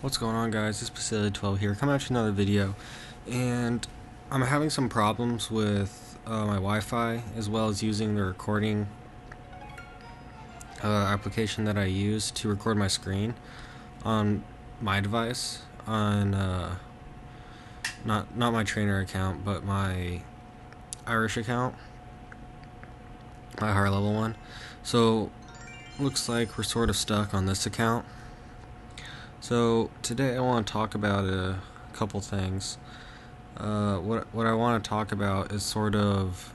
What's going on, guys? It's Facility12 here, coming at you another video, and I'm having some problems with my Wi-Fi, as well as using the recording application that I use to record my screen on my device, on not my trainer account, but my Irish account, my higher level one. So looks like we're sort of stuck on this account. So today I want to talk about a couple things. What I want to talk about is sort of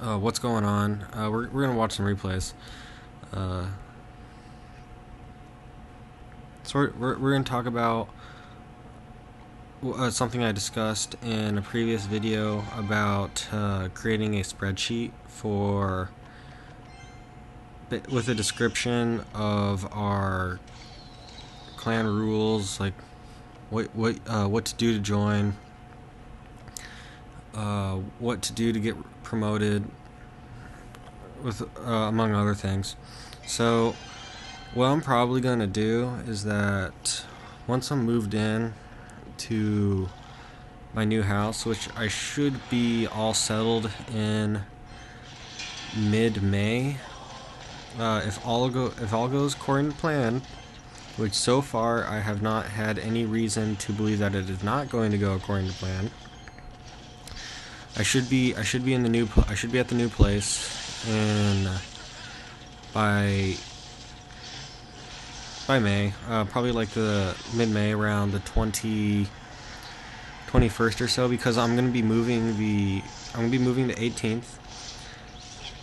what's going on. We're gonna watch some replays. We're gonna talk about something I discussed in a previous video about creating a spreadsheet with a description of our clan rules, like what to do to join, what to do to get promoted, with among other things. So what I'm probably gonna do is that once I'm moved in to my new house, which I should be all settled in mid-May, if all goes according to plan, which so far I have not had any reason to believe that it is not going to go according to plan. I should be at the new place, and by May, probably like the mid-May, around the 21st or so, because I'm gonna be moving the 18th,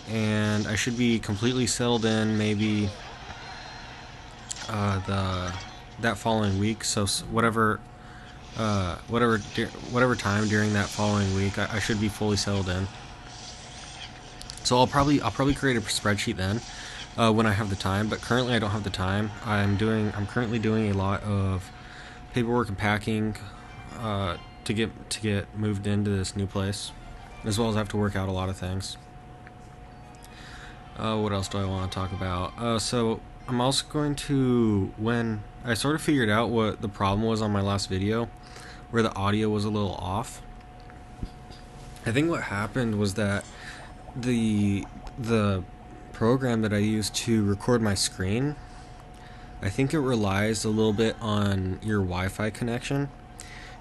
and I should be completely settled in maybe that following week. So whatever time during that following week, I should be fully settled in. So I'll probably create a spreadsheet then when I have the time. But currently I don't have the time. I'm currently doing a lot of paperwork and packing to get moved into this new place, as well as I have to work out a lot of things. What else do I want to talk about? So I'm also going to, when I sort of figured out what the problem was on my last video, where the audio was a little off. I think what happened was that the program that I use to record my screen, I think it relies a little bit on your Wi-Fi connection,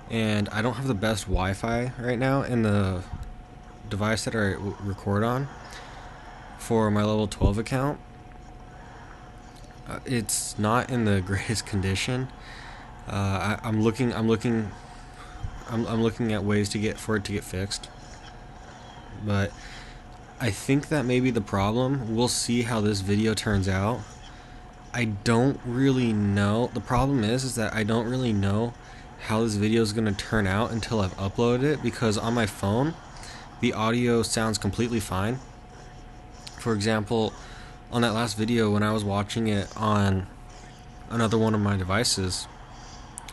and I don't have the best Wi-Fi right now in the device that I record on for my level 12 account. It's not in the greatest condition. I'm looking at ways for it to get fixed, but I think that may be the problem. We'll see how this video turns out. I don't really know. The problem is that I don't really know how this video is going to turn out until I've uploaded it, because on my phone the audio sounds completely fine. For example, on that last video, when I was watching it on another one of my devices,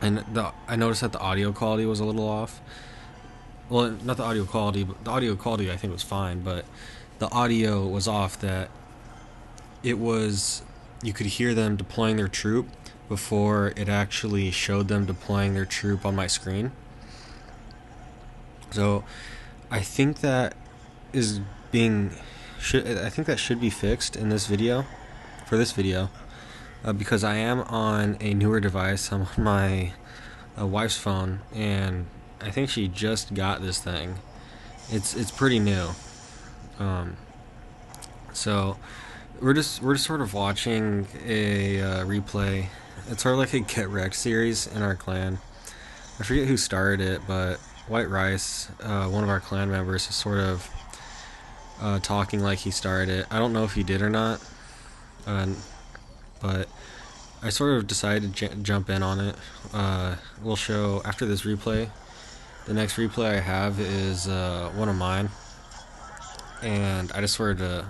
and I noticed that the audio quality was a little off. Well, not the audio quality, but the audio quality I think was fine, but the audio was off. That it was, you could hear them deploying their troop before it actually showed them deploying their troop on my screen. So I think that should be fixed in this video, because I am on a newer device. I'm on my wife's phone, and I think she just got this thing. It's pretty new. So we're just sort of watching a replay. It's sort of like a GetR3kt series in our clan. I forget who started it, but White Rice, one of our clan members, is sort of talking like he started it. I don't know if he did or not, but I sort of decided to jump in on it. We'll show after this replay. The next replay I have is one of mine, and I just wanted to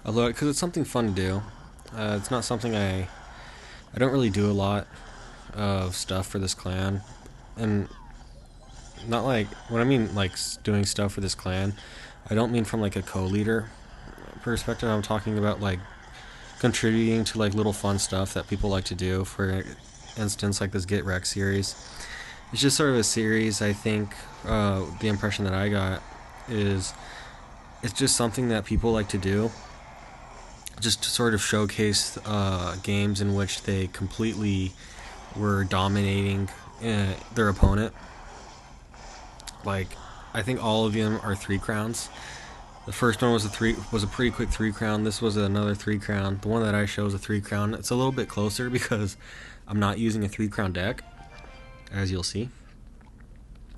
upload it because it's something fun to do. It's not something I don't really do a lot of stuff for this clan, and not like, when I mean like doing stuff for this clan, I don't mean from like a co-leader perspective. I'm talking about like contributing to like little fun stuff that people like to do for instance like this GetR3kt series. It's just sort of a series. I think the impression that I got is it's just something that people like to do, just to sort of showcase games in which they completely were dominating their opponent. Like, I think all of them are 3 crowns. The first one was a pretty quick 3 crown. This was another 3 crown. The one that I show is a 3 crown. It's a little bit closer because I'm not using a 3 crown deck, as you'll see.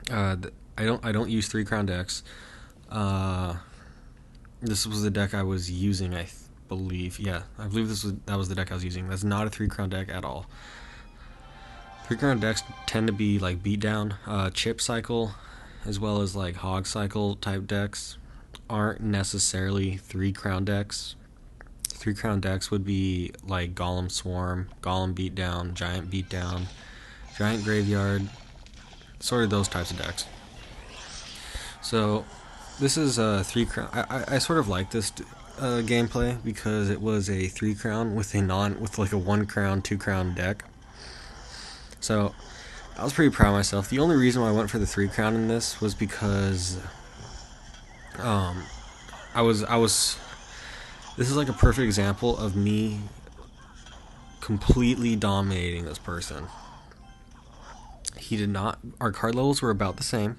I don't use 3 crown decks. This was the deck I was using, I believe. Yeah, I believe that was the deck I was using. That's not a 3 crown deck at all. 3 crown decks tend to be like beatdown, chip cycle, as well as like hog cycle type decks aren't necessarily 3 crown decks. 3 crown decks would be like Golem Swarm, Golem Beatdown, Giant Beatdown, Giant Graveyard, sort of those types of decks. So this is a 3 crown. I sort of like this gameplay because it was a 3 crown with like a 1 crown, 2 crown deck. So I was pretty proud of myself. The only reason why I went for the 3 crown in this was because this is like a perfect example of me completely dominating this person. He did not. Our card levels were about the same.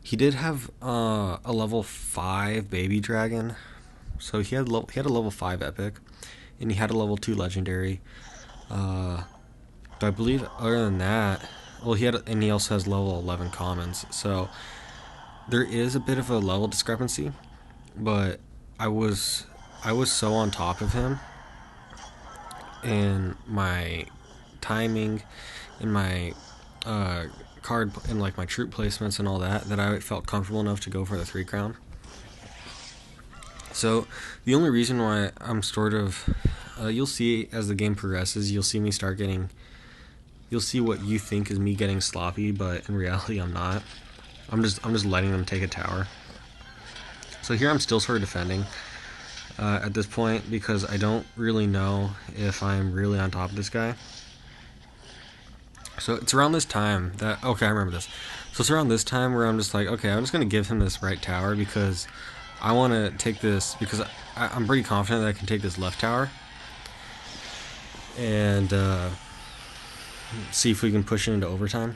He did have a level 5 baby dragon, so he had a level 5 epic, and he had a level 2 legendary. But I believe other than that, well, he also has level 11 commons. So there is a bit of a level discrepancy, but I was so on top of him in my timing, in my card, and like my troop placements and all that I felt comfortable enough to go for the 3 crown. So the only reason why I'm sort of you'll see as the game progresses, you'll see what you think is me getting sloppy, but in reality I'm not. I'm just letting them take a tower. So here I'm still sort of defending at this point because I don't really know if I'm really on top of this guy. So it's around this time that, okay, I remember this. So it's around this time where I'm just like, okay, I'm just going to give him this right tower because I want to take this, because I'm pretty confident that I can take this left tower and see if we can push it into overtime.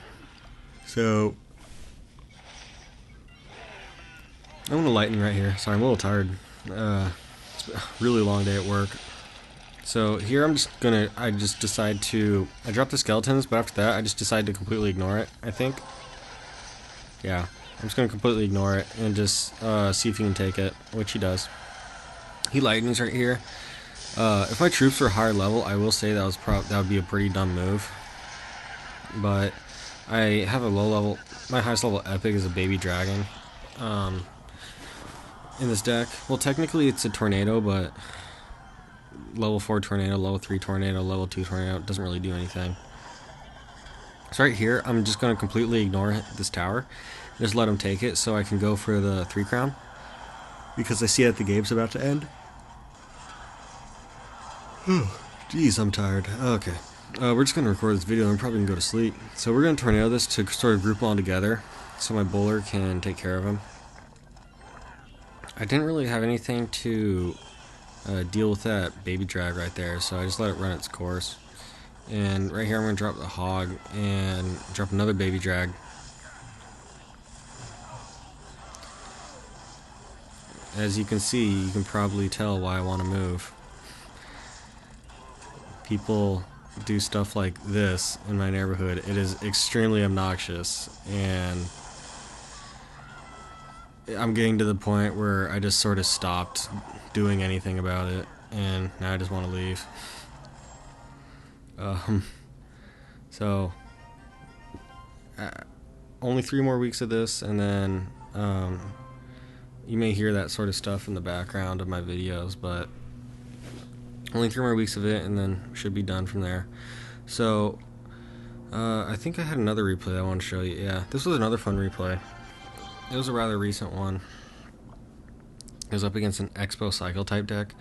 So I'm going to lightning right here. Sorry, I'm a little tired. It's been a really long day at work. So here I drop the skeletons, but after that I just decide to completely ignore it, I think. Yeah, I'm just going to completely ignore it and just see if he can take it, which he does. He lightnings right here. If my troops were higher level, I will say that would be a pretty dumb move. But I have a low level, my highest level epic is a baby dragon in this deck. Well, technically it's a tornado, but level 4 tornado, level 3 tornado, level 2 tornado, it doesn't really do anything. So right here, I'm just going to completely ignore this tower. Just let him take it so I can go for the 3 crown. Because I see that the game's about to end. Jeez, I'm tired. Okay. We're just going to record this video and I'm probably going to go to sleep. So we're going to tornado this to sort of group them all together so my bowler can take care of him. I didn't really have anything to deal with that baby drag right there, so I just let it run its course. And right here I'm going to drop the hog and drop another baby drag. As you can see, you can probably tell why I want to move. People do stuff like this in my neighborhood. It is extremely obnoxious, and I'm getting to the point where I just sort of stopped doing anything about it, and now I just want to leave. So only 3 more weeks of this, and then you may hear that sort of stuff in the background of my videos, but only 3 more weeks of it, and then should be done from there. So I think I had another replay I want to show you. Yeah, this was another fun replay. It was a rather recent one. It was up against an Expo Cycle type deck.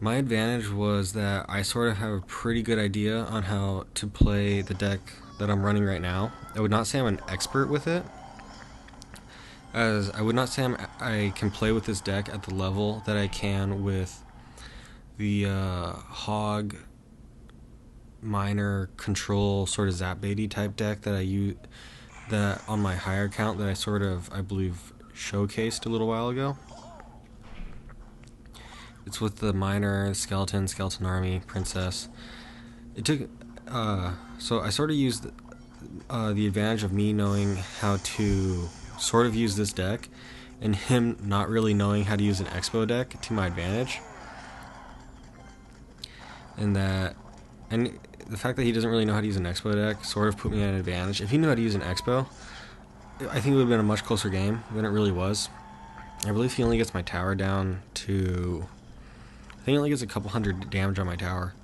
My advantage was that I sort of have a pretty good idea on how to play the deck that I'm running right now. I would not say I'm an expert with it, as I would not say I can play with this deck at the level that I can with the hog miner control sort of zap baity type deck that I use, that on my higher account that I believe showcased a little while ago. It's with the miner, skeleton army, princess. It took so I sort of used the advantage of me knowing how to sort of use this deck, and him not really knowing how to use an expo deck to my advantage. And the fact that he doesn't really know how to use an expo deck sort of put me at an advantage. If he knew how to use an expo, I think it would have been a much closer game than it really was. I believe he only gets my tower down to, I think he only gets a couple hundred damage on my tower.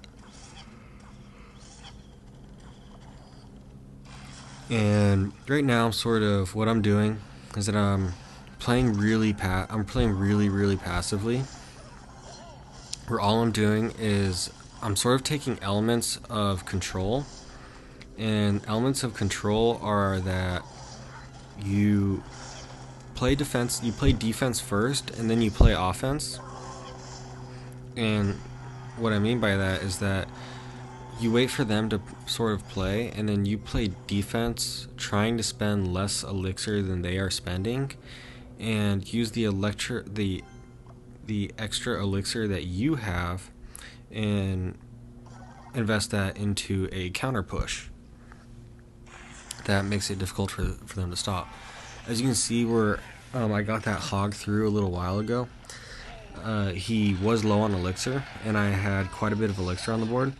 And right now, sort of what I'm doing is that I'm playing really passively. Where all I'm doing is I'm sort of taking elements of control, and elements of control are that you play defense first, and then you play offense. And what I mean by that is that you wait for them to sort of play, and then you play defense, trying to spend less elixir than they are spending, and use the extra elixir that you have, and invest that into a counter push. That makes it difficult for them to stop. As you can see, where I got that hog through a little while ago, he was low on elixir, and I had quite a bit of elixir on the board.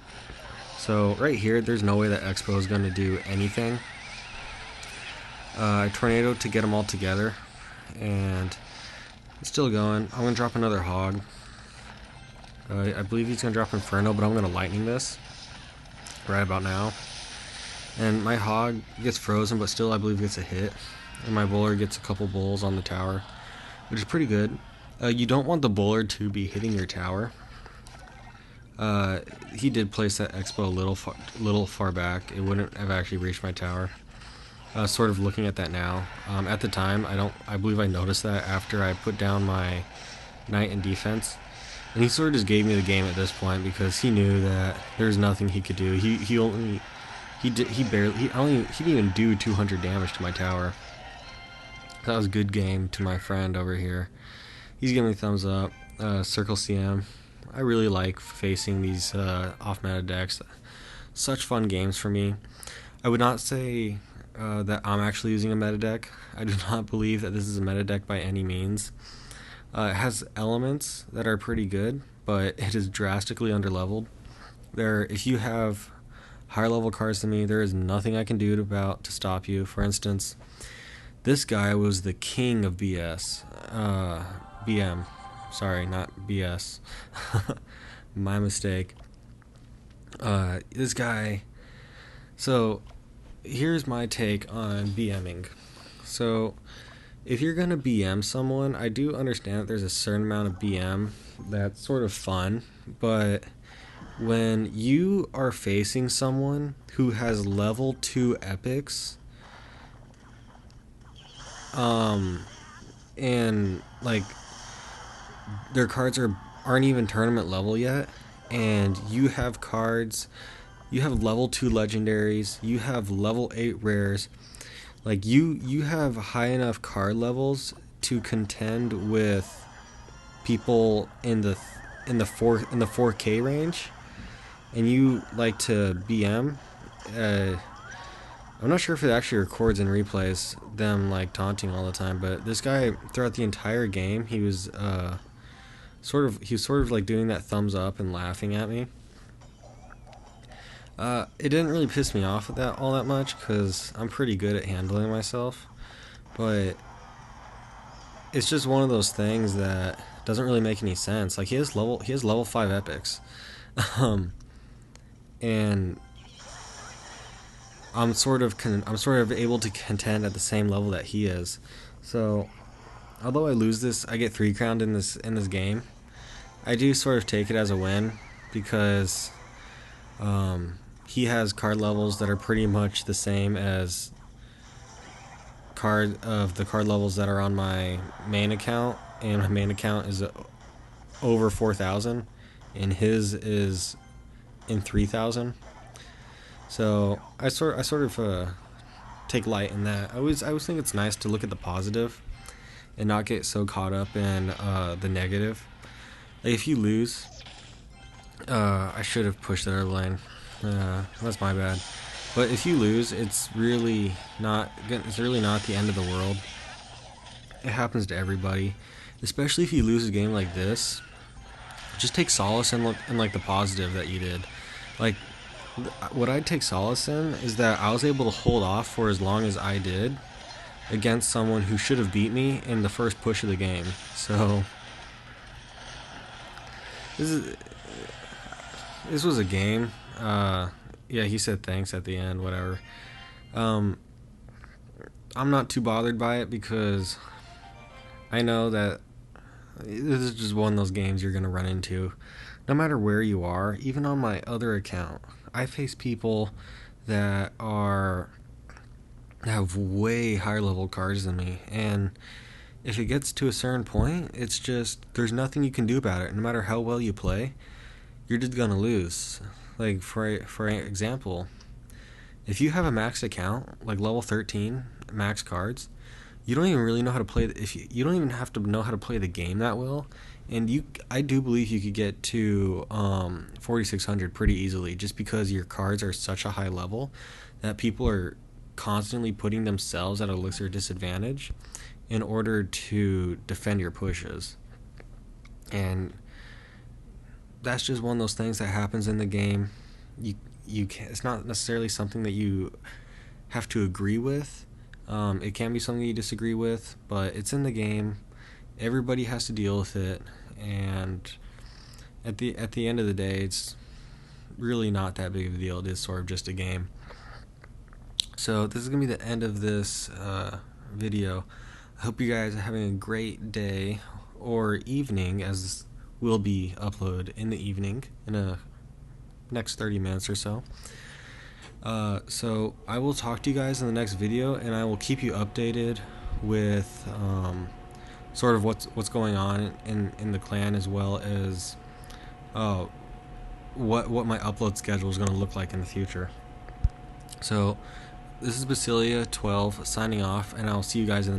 So right here, there's no way that Expo is going to do anything. I tornado to get them all together, and it's still going. I'm going to drop another hog. I believe he's going to drop Inferno, but I'm going to lightning this right about now. And my hog gets frozen, but still I believe gets a hit. And my bowler gets a couple bowls on the tower, which is pretty good. You don't want the bowler to be hitting your tower. He did place that Expo a little far back. It wouldn't have actually reached my tower. Sort of looking at that now. At the time, I believe I noticed that after I put down my knight in defense, and he sort of just gave me the game at this point because he knew that there's nothing he could do. He didn't even do 200 damage to my tower. That was a good game to my friend over here. He's giving me a thumbs up. Circle CM. I really like facing these off-meta decks. Such fun games for me. I would not say that I'm actually using a meta deck. I do not believe that this is a meta deck by any means. It has elements that are pretty good, but it is drastically underleveled. If you have higher level cards than me, there is nothing I can do to stop you. For instance, this guy was the king of BS. BM. Sorry, not BS. My mistake. This guy. So, here's my take on BMing. So, if you're gonna BM someone, I do understand that there's a certain amount of BM that's sort of fun, but when you are facing someone who has level 2 epics, and like their cards aren't even tournament level yet, and you have cards, you have level 2 legendaries, you have level 8 rares, like you have high enough card levels to contend with people in the 4K range, and you like to BM. I'm not sure if it actually records and replays them like taunting all the time, but this guy throughout the entire game, he was sort of like doing that thumbs up and laughing at me. It didn't really piss me off all that much because I'm pretty good at handling myself, but it's just one of those things that doesn't really make any sense. Like he has level 5 epics, and I'm sort of able to contend at the same level that he is. So, although I lose this, I get 3 crowned in this game. I do sort of take it as a win because he has card levels that are pretty much the same as the card levels that are on my main account, and my main account is over 4,000, and his is in 3,000. So I sort of take light in that. I always think it's nice to look at the positive and not get so caught up in the negative. Like if you lose, I should have pushed the other lane. That's my bad. But if you lose, it's really not the end of the world. It happens to everybody, especially if you lose a game like this. Just take solace in like the positive that you did. Like what I'd take solace in is that I was able to hold off for as long as I did against someone who should have beat me in the first push of the game. So this was a game. Yeah, he said thanks at the end, whatever. I'm not too bothered by it because I know that this is just one of those games you're going to run into. No matter where you are, even on my other account, I face people that have way higher level cards than me, and if it gets to a certain point, it's just there's nothing you can do about it. No matter how well you play, you're just gonna lose. Like for example, if you have a max account, like level 13 max cards, you don't even really know how to play. You don't even have to know how to play the game that well, and I do believe you could get to 4,600 pretty easily, just because your cards are such a high level that people are constantly putting themselves at a elixir disadvantage in order to defend your pushes. And that's just one of those things that happens in the game. You can't, it's not necessarily something that you have to agree with. It can be something you disagree with, but it's in the game. Everybody has to deal with it, and at the end of the day, it's really not that big of a deal. It is sort of just a game. So this is gonna be the end of this video. I hope you guys are having a great day or evening, as this will be uploaded in the evening in a next 30 minutes or so. So I will talk to you guys in the next video, and I will keep you updated with sort of what's going on in the clan, as well as what my upload schedule is going to look like in the future. So this is Basilia 12 signing off, and I'll see you guys in the next